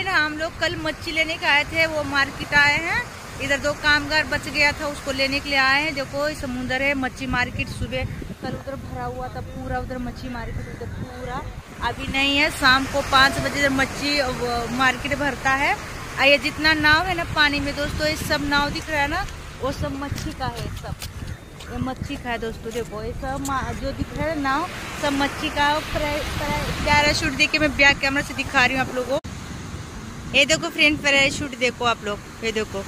Friend, हम लोग कल मच्छी लेने के आए थे, वो मार्केट आए हैं। इधर 2 कामगार बच गया था, उसको लेने के लिए आए हैं। देखो समुंदर है, मच्छी मार्केट सुबह कल उधर भरा हुआ था पूरा, उधर मच्छी मार्केट उधर पूरा। अभी नहीं है, शाम को 5 बजे मच्छी मार्केट भरता है। ये जितना नाव है ना पानी में दोस्तों, ये सब नाव दिख रहा है ना, वो सब मच्छी का है। सब ये मच्छी का है दोस्तों। देखो ये सब जो दिख रहा है नाव, सब मच्छी का। पैराशूट देखिए, मैं बैक कैमरा से दिखा रही हूँ आप लोगों को। ये देखो फ्रेंड, पैराशूट देखो आप लोग, ये देखो,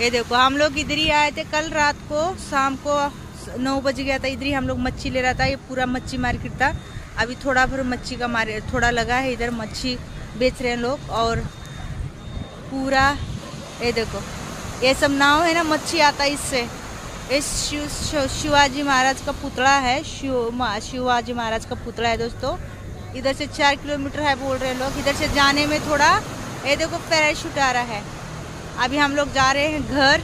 ये देखो। हम लोग इधर ही आए थे कल रात को, शाम को 9 बज गया था। इधर ही हम लोग मच्छी ले रहा था, ये पूरा मच्छी मार्केट था। अभी थोड़ा फिर मच्छी का थोड़ा लगा है, इधर मच्छी बेच रहे हैं लोग। और पूरा ये देखो, ये सब नाव है ना, मच्छी आता है इससे। इस शिवाजी महाराज का पुतला है, शिवाजी महाराज का पुतला है दोस्तों। इधर से 4 किलोमीटर है बोल रहे हैं लोग। इधर से जाने में थोड़ा, ये देखो पैराशूट आ रहा है। अभी हम लोग जा रहे हैं घर।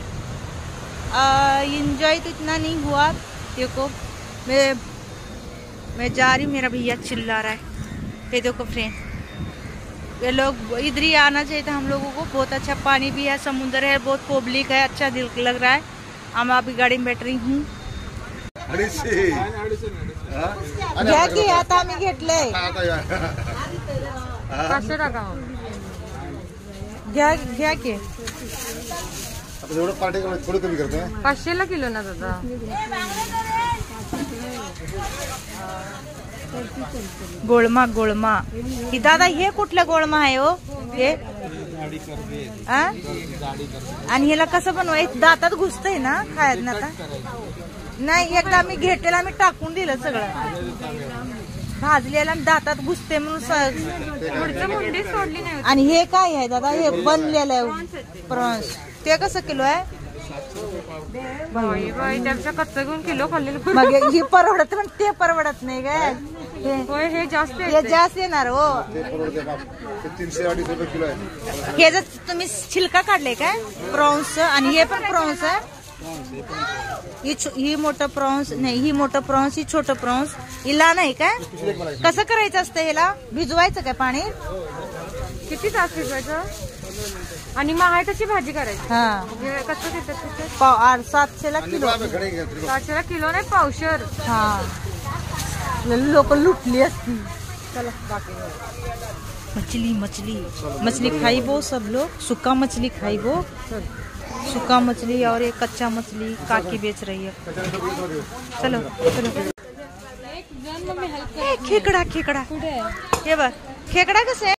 एंजॉय तो इतना नहीं हुआ। देखो मैं जा रही हूँ, मेरा भैया चिल्ला रहा है। ये देखो फ्रेंड, ये लोग इधर ही आना चाहिए था हम लोगों को। बहुत अच्छा पानी भी है, समुद्र है, बहुत पब्लिक है, अच्छा दिल लग रहा है। हम अभी गाड़ी में बैठ रही हूँ। घ्या की आता आम्ही घेतलंय, घ्या की 500ला किलो ना दादा। गोळमा गोळमा ही दादा, हे कुठला गोळमा आहे हो हे? आणि ह्याला कसं बनवायचं? दातात घुसतंय ना खायला ना? आता नाही, एकदा आम्ही घेतलेला, आम्ही टाकून दिलं सगळं भाजलेला, दातात घुसते म्हणून मुंडी सोडली नाही। आणि हे काय आहे दादा? हे बनलेलं आहे प्रॉन्स, ते कसं किलो आहे? त्यापेक्षा कच्चं घेऊन किलो खाल्लेलं मग ही परवडत, पण ते परवडत नाही काय? हे जास्त जास्त येणार हो। 300-250 रुपये किलो आहे। हे जर तुम्ही छिलका काढले काय प्रॉन्स? आणि हे पण प्रॉन्स आहे। ही मोठं प्रॉन्स नाही, ही मोठं प्रॉन्स, ही छोटं प्रॉन्स, हिला नाही काय? कसं करायचं असतं? ह्याला भिजवायचं काय पाणी? किती तास भिजवायचं? आणि महाटाची भाजी करायची। हा, कसं देतात? 700ला किलो। 700ला किलो नाही, पावशर। हा, लोक लुटली असती। चलो बाकी मछली मछली मछली खाइबो सब लोग। सूखा मछली खाइबो, सूखा मछली। और ये कच्चा मछली काकी बेच रही है। चलो चलो। खेकडा खेकडा, हे बघ खेकडा कसं आहे?